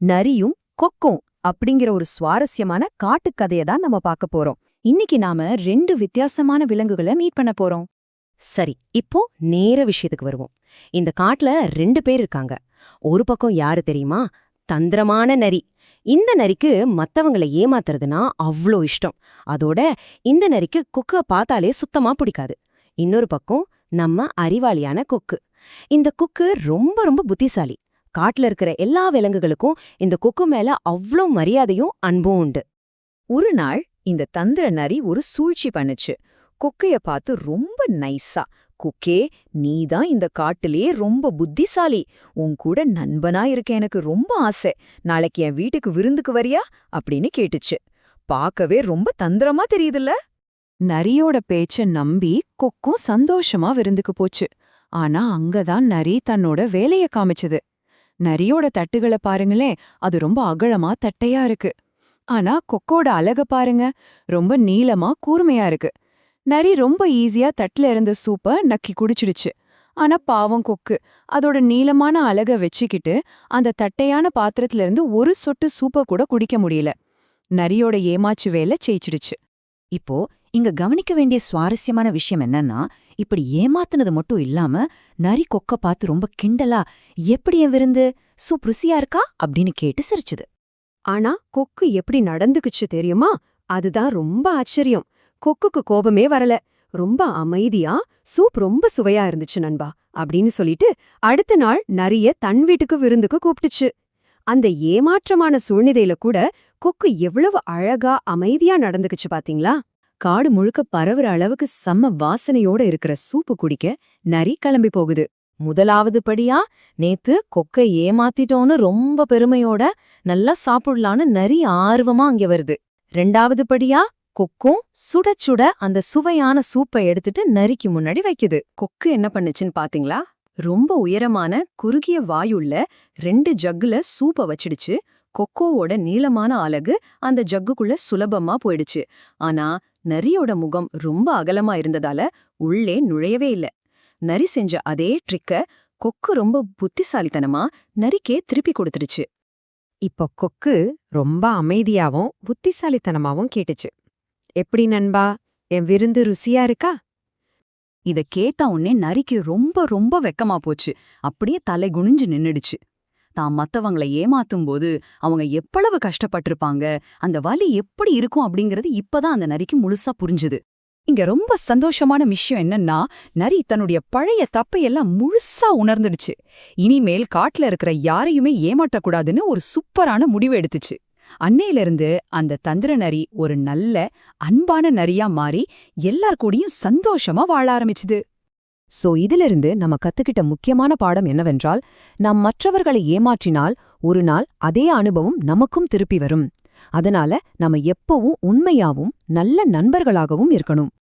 நரியும் கொக்கும் அப்படிங்கிற ஒரு சுவாரஸ்யமான காட்டுக்கதையை தான் நம்ம பார்க்க போறோம். இன்னைக்கு நாம 2 வித்தியாசமான விலங்குகளை மீட் பண்ண போறோம். சரி, இப்போ நேர விஷயத்துக்கு வருவோம். இந்த காட்டுல 2 பேர் இருக்காங்க. ஒரு பக்கம் யாரு தெரியுமா? தந்திரமான நரி. இந்த நரிக்கு மத்தவங்கள ஏமாத்துறதுனா அவ்ளோ இஷ்டம். அதோட இந்த நரிக்கு கொக்க பார்த்தாலே சுத்தமா பிடிக்காது. இன்னொரு பக்கம் நம்ம அறிவாளியான கொக்கு. இந்த கொக்கு ரொம்ப ரொம்ப புத்திசாலி. காட்டுல இருக்கிற எல்லா விலங்குகளுக்கும் இந்த கொக்கு மேல அவ்ளோ மரியாதையும் அன்பும் உண்டு. ஒரு நாள் இந்த தந்திர நரி ஒரு சூழ்ச்சி பண்ணுச்சு. கொக்கைய பார்த்து ரொம்ப நைஸா, "குக்கே, நீதான் இந்த காட்டிலே ரொம்ப புத்திசாலி. உன் கூட நண்பனா இருக்க எனக்கு ரொம்ப ஆசை. நாளைக்கு என் வீட்டுக்கு விருந்துக்கு வரியா?" அப்படின்னு கேட்டுச்சு. பார்க்கவே ரொம்ப தந்திரமா தெரியுதுல்ல? நரியோட பேச்ச நம்பி கொக்கும் சந்தோஷமா விருந்துக்கு போச்சு. ஆனா அங்கதான் நரி தன்னோட வேலைய காமிச்சது. நரியோட தட்டுகளை பாருங்களேன், அது ரொம்ப அகலமா தட்டையா இருக்கு. ஆனா கொக்கோட அழக பாருங்க, ரொம்ப நீளமா கூர்மையா இருக்கு. நரி ரொம்ப ஈஸியா தட்டுல இருந்த சூப்ப நக்கி குடிச்சிடுச்சு. ஆனா பாவம் கொக்கு அதோட நீளமான அழக வச்சுக்கிட்டு அந்த தட்டையான பாத்திரத்துல இருந்து ஒரு சொட்டு சூப்ப கூட குடிக்க முடியல. நரியோட ஏமாச்சு வேலை ஜெயிச்சிடுச்சு. இப்போ இங்க கவனிக்க வேண்டிய சுவாரஸ்யமான விஷயம் என்னன்னா, இப்படி ஏமாத்துனது மட்டும் இல்லாம நரி கொக்க பார்த்து ரொம்ப கிண்டலா, "எப்படி என் விருந்து? சூப் ருசியா இருக்கா?" அப்படின்னு கேட்டு சிரிச்சுது. ஆனா கொக்கு எப்படி நடந்துக்குச்சு தெரியுமா? அதுதான் ரொம்ப ஆச்சரியம். கொக்குக்கு கோபமே வரல. ரொம்ப அமைதியா, "சூப் ரொம்ப சுவையா இருந்துச்சு நண்பா" அப்படின்னு சொல்லிட்டு அடுத்த நாள் நரிய தன் வீட்டுக்கு விருந்துக்கு கூப்பிட்டுச்சு. அந்த ஏமாற்றமான சூழ்நிலையில கூட கொக்கு எவ்வளவு அழகா அமைதியா நடந்துக்குச்சு பாத்தீங்களா? காடு முழுக்க பரவுற அளவுக்கு செம்ம வாசனையோட இருக்கிற சூப்பு குடிக்க நரி கிளம்பி போகுது. முதலாவது படியா நேத்து கொக்கை ஏமாத்திட்டோன்னு ரொம்ப பெருமையோட நல்லா சாப்பிடலான்னு நரி ஆர்வமா அங்க வருது. 2வது படியா கொக்கும் சுட சுட அந்த சுவையான சூப்பை எடுத்துட்டு நரிக்கு முன்னாடி வைக்குது. கொக்கு என்ன பண்ணுச்சுன்னு பாத்தீங்களா? ரொம்ப உயரமான குறுகிய வாயுள்ள 2 ஜக்குல சூப்ப வச்சிடுச்சு. கொக்கோவோட நீளமான அலகு அந்த ஜக்குக்குள்ள சுலபமா போயிடுச்சு. ஆனா நரியோட முகம் ரொம்ப அகலமா இருந்ததால உள்ளே நுழையவே இல்ல. நரி செஞ்ச அதே ட்ரிக்க கொக்கு ரொம்ப புத்திசாலித்தனமா நரிக்கே திருப்பி கொடுத்துடுச்சு. இப்போ கொக்கு ரொம்ப அமைதியாவும் புத்திசாலித்தனமாவும் கேட்டுச்சு. "எப்படி நண்பா, என் விருந்து ருசியா இருக்கா?" இத கேட்ட உடனே நரிக்கு ரொம்ப ரொம்ப வெக்கமா போச்சு. அப்படியே தலை குனிஞ்சு நின்னுடுச்சு. தான் மத்தவங்கள ஏமாத்தும் போது அவங்க எவ்வளவு கஷ்டப்பட்டிருப்பாங்க, அந்த வலி எப்படி இருக்கும் அப்படிங்கறது இப்பதான் அந்த நரிக்கு முழுசா புரிஞ்சுது. இங்க ரொம்ப சந்தோஷமான விஷயம் என்னன்னா, நரி தன்னுடைய பழைய தப்பையெல்லாம் முழுசா உணர்ந்துடுச்சு. இனிமேல் காட்டுல இருக்கிற யாரையுமே ஏமாற்றக்கூடாதுன்னு ஒரு சூப்பரான முடிவு எடுத்துச்சு. அன்னையிலிருந்து அந்த தந்திர நரி ஒரு நல்ல அன்பான நரியா மாறி எல்லார் கூடயும் சந்தோஷமா வாழ ஆரம்பிச்சுது. சோ இதிலிருந்து நம்ம கத்துக்கிட்ட முக்கியமான பாடம் என்னவென்றால், நாம் மற்றவர்களை ஏமாற்றினால் ஒரு நாள் அதே அனுபவம் நமக்கும் திருப்பி வரும். அதனால நம்ம எப்பவும் உண்மையாவும் நல்ல நண்பர்களாகவும் இருக்கணும்.